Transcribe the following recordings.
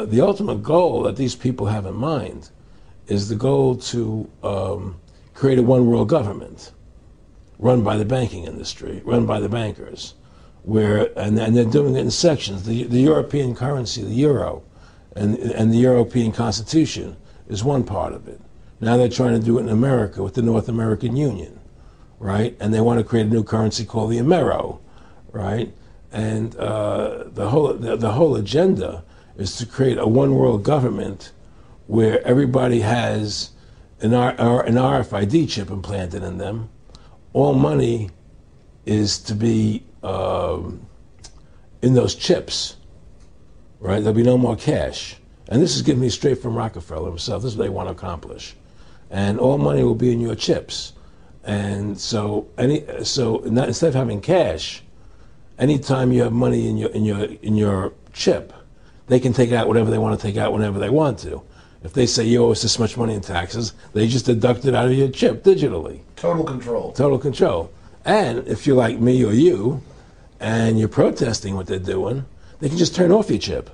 the ultimate goal that these people have in mind is the goal to create a one world government run by the banking industry, run by the bankers, and they're doing it in sections. The European currency, the euro, and the European Constitution is one part of it. Now they're trying to do it in America with the North American Union, right? And they want to create a new currency called the Amero, right? And the whole agenda is to create a one world government where everybody has an RFID chip implanted in them. All money is to be in those chips, right? There'll be no more cash. And this is given me straight from Rockefeller himself. This is what they want to accomplish. And all money will be in your chips. And so instead of having cash, anytime you have money in your chip, they can take out whatever they want to take out whenever they want to. If they say you owe us this much money in taxes, they just deduct it out of your chip digitally. Total control. Total control. And if you're like me or you, and you're protesting what they're doing, they can just turn off your chip.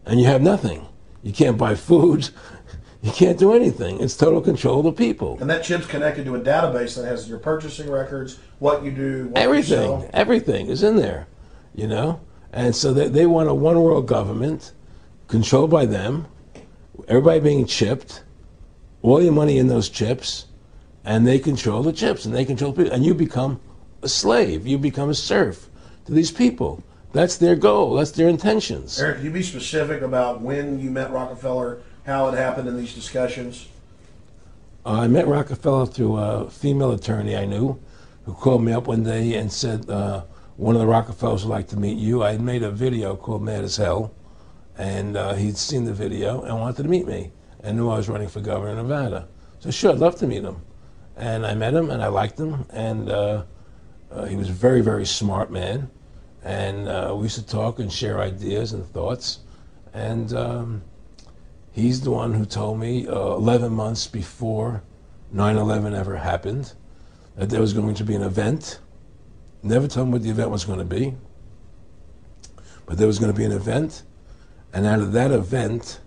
And you have nothing. You can't buy food. You can't do anything. It's total control of the people. And that chip's connected to a database that has your purchasing records, what you do, what everything, you sell. Everything is in there, you know? And so they want a one world government controlled by them, everybody being chipped, all your money in those chips, and they control the chips, and they control people. And you become a slave. You become a serf to these people. That's their goal. That's their intentions. Aaron, can you be specific about when you met Rockefeller, how it happened in these discussions? I met Rockefeller through a female attorney I knew who called me up one day and said, one of the Rockefellers would like to meet you. I had made a video called Mad as Hell, and he'd seen the video and wanted to meet me and knew I was running for governor of Nevada. So sure, I'd love to meet him. And I met him, and I liked him, and he was a very, very smart man. And we used to talk and share ideas and thoughts. And he's the one who told me 11 months before 9/11 ever happened that there was going to be an event. Never told him what the event was going to be, but there was going to be an event. And out of that event,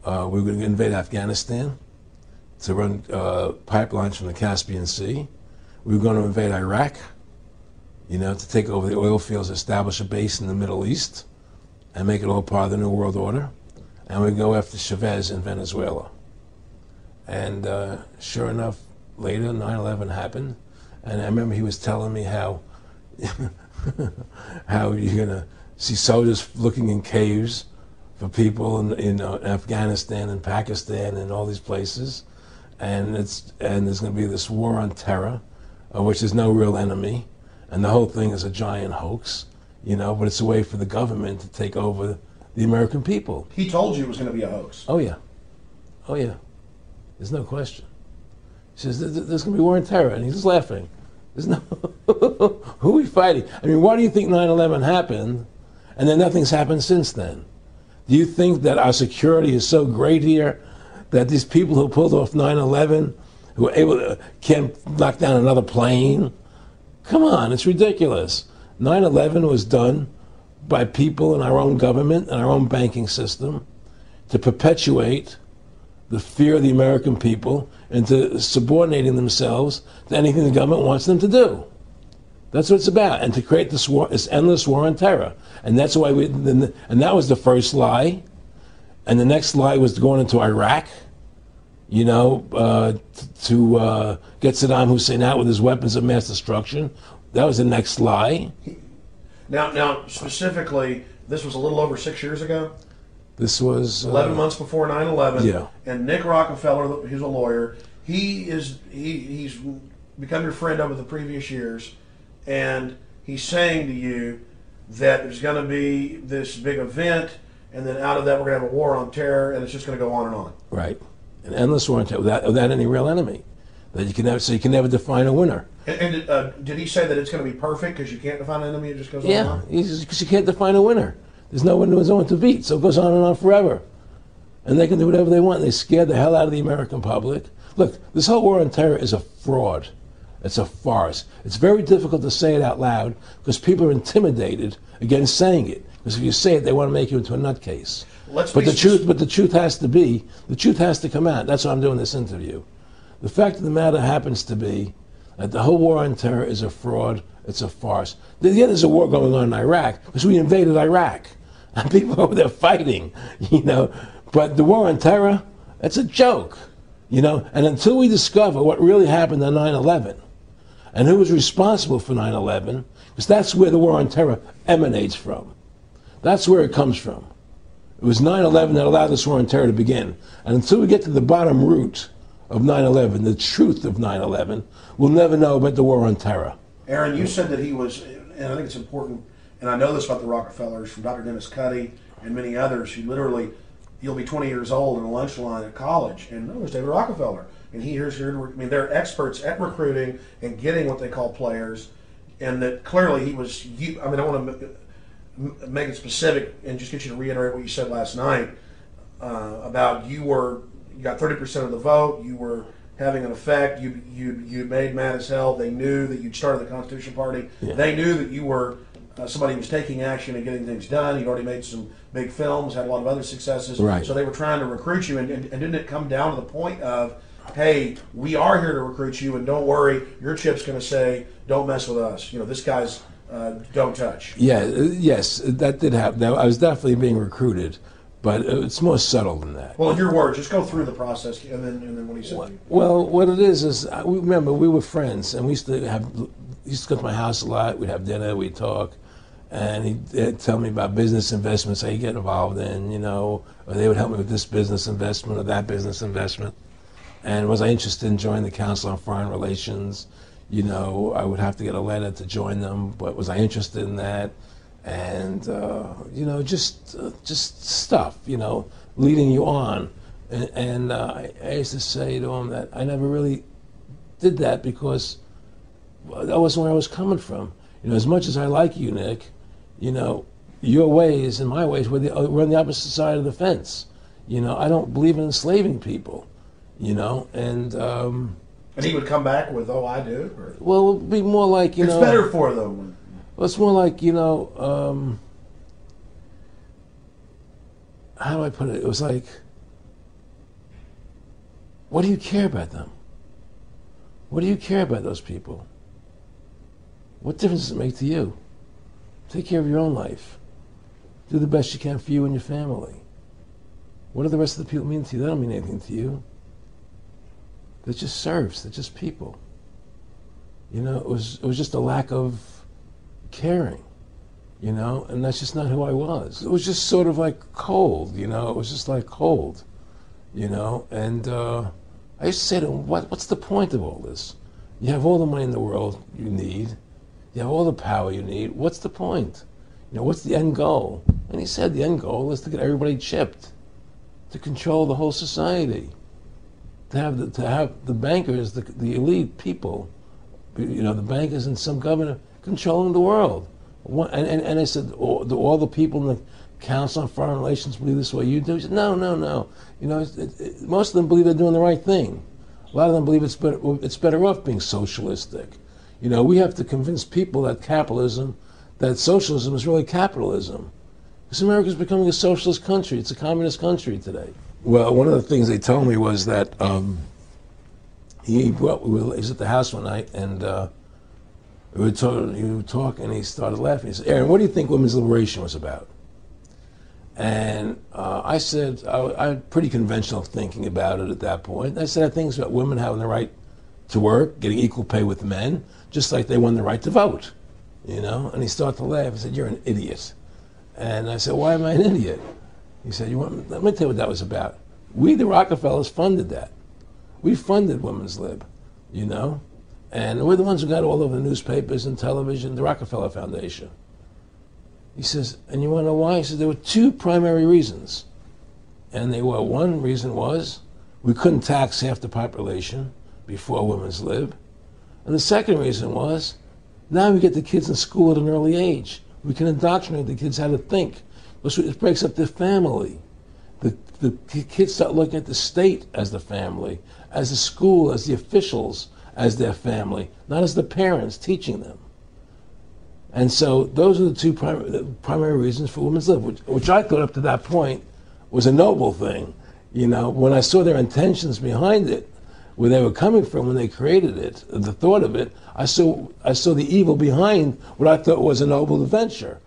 we were going to invade Afghanistan to run pipelines from the Caspian Sea. We were going to invade Iraq, you know, to take over the oil fields, establish a base in the Middle East, and make it all part of the New World Order. And we go after Chavez in Venezuela. And sure enough, later 9/11 happened, and I remember he was telling me how how you're gonna see soldiers looking in caves for people in Afghanistan and Pakistan and all these places, and there's going to be this war on terror, of which there's no real enemy, and the whole thing is a giant hoax, you know. But it's a way for the government to take over the American people. He told you it was going to be a hoax. Oh yeah, oh yeah. There's no question. He says there's going to be war on terror, and he's just laughing. There's no who are we fighting? I mean, why do you think 9/11 happened, and then nothing's happened since then? Do you think that our security is so great here that these people who pulled off 9/11, who were able to, can't knock down another plane? Come on, it's ridiculous. 9/11 was done by people in our own government and our own banking system to perpetuate the fear of the American people into subordinating themselves to anything the government wants them to do. That's what it's about, and to create this war, this endless war on terror. And that's why and that was the first lie. And the next lie was going into Iraq, you know, to get Saddam Hussein out with his weapons of mass destruction. That was the next lie. Now, specifically, this was a little over 6 years ago. This was 11 months before 9/11. Yeah. And Nick Rockefeller, who's a lawyer, he's become your friend over the previous years, and he's saying to you that there's going to be this big event, and then out of that we're going to have a war on terror, and it's just going to go on and on. Right, an endless war on terror without any real enemy. That you can never, so you can never define a winner. And did he say that it's going to be perfect because you can't define an enemy? It just goes on and on? Yeah, because you can't define a winner. There's no one to beat, so it goes on and on forever. And they can do whatever they want. They scare the hell out of the American public. Look, this whole war on terror is a fraud. It's a farce. It's very difficult to say it out loud because people are intimidated against saying it. Because if you say it, they want to make you into a nutcase. Let's But be the truth has to come out. That's why I'm doing this interview. The fact of the matter happens to be that the whole war on terror is a fraud. It's a farce. There's a war going on in Iraq because we invaded Iraq. And people over there fighting, you know. But the war on terror, it's a joke, you know. And until we discover what really happened on 9/11 and who was responsible for 9/11, because that's where the war on terror emanates from. That's where it comes from. It was 9/11 that allowed this war on terror to begin. And until we get to the bottom root of 9/11, the truth of 9/11, we'll never know about the war on terror. Aaron, you said that he was, and I think it's important, and I know this about the Rockefellers from Dr. Dennis Cuddy and many others who literally, you'll be 20 years old in a lunch line at college, and there's David Rockefeller. And here's here. I mean, they're experts at recruiting and getting what they call players, and that clearly he was. I mean, I want to make it specific and just get you to reiterate what you said last night about you got 30% of the vote. You were having an effect. You made mad as hell. They knew that you'd started the Constitution Party. Yeah. They knew that you were somebody who was taking action and getting things done. You'd already made some big films, had a lot of other successes. Right. So they were trying to recruit you, and didn't it come down to the point of, hey, we are here to recruit you, and don't worry, your chip's going to say, don't mess with us. You know, this guy's don't touch. Yeah, yes, that did happen. I was definitely being recruited, but it's more subtle than that. Well, in your words, just go through the process, and then what he said. Well, what it is remember, we were friends, and we used to go to my house a lot. We'd have dinner, we'd talk, and he'd tell me about business investments that he'd get involved in, you know, or they would help me with this business investment or that business investment. And was I interested in joining the Council on Foreign Relations? You know, I would have to get a letter to join them, but was I interested in that? And, you know, just stuff, you know, leading you on. And I used to say to him that I never really did that because that wasn't where I was coming from. You know, as much as I like you, Nick, you know, your ways and my ways, we're on the opposite side of the fence. You know, I don't believe in enslaving people, you know, and he would come back with, oh, I do? Or? Well, it would be more like, you know. It's better for them. Well, it's more like, you know, how do I put it? It was like, what do you care about them? What do you care about those people? What difference does it make to you? Take care of your own life. Do the best you can for you and your family. What do the rest of the people mean to you? They don't mean anything to you. They're just serfs. They're just people. You know, it was just a lack of caring, you know, and that's just not who I was. It was just sort of like cold, you know. It was just like cold, you know. And I used to say to him, what's the point of all this? You have all the money in the world you need. You have all the power you need. What's the point? You know, what's the end goal? And he said the end goal is to get everybody chipped, to control the whole society, to have the bankers, the elite people, you know, the bankers and some governor controlling the world. And I said, do all the people in the Council on Foreign Relations believe this way you do? He said, no. You know, most of them believe they're doing the right thing. A lot of them believe it's better off being socialistic. You know, we have to convince people that that socialism is really capitalism. Because America's becoming a socialist country. It's a communist country today. Well, one of the things they told me was that he was at the house one night, and he would talk, and he started laughing. He said, Aaron, what do you think women's liberation was about? And I said, I had pretty conventional thinking about it at that point. I said, I think it's about women having the right to work, getting equal pay with men, just like they won the right to vote, you know? And he started to laugh. He said, you're an idiot. And I said, why am I an idiot? He said, let me tell you what that was about. We, the Rockefellers, funded that. We funded women's lib, you know? And we're the ones who got all over the newspapers and television, the Rockefeller Foundation. He says, and you want to know why? He said, there were two primary reasons. And they were, one reason was we couldn't tax half the population before women's lib. And the second reason was, now we get the kids in school at an early age. We can indoctrinate the kids how to think. It breaks up the family. The kids start looking at the state as the family, as the school, as the officials, as their family, not as the parents teaching them. And so those are the two primary reasons for women's lib, which I thought up to that point was a noble thing. You know, when I saw their intentions behind it, where they were coming from when they created it, the thought of it, I saw the evil behind what I thought was a noble adventure.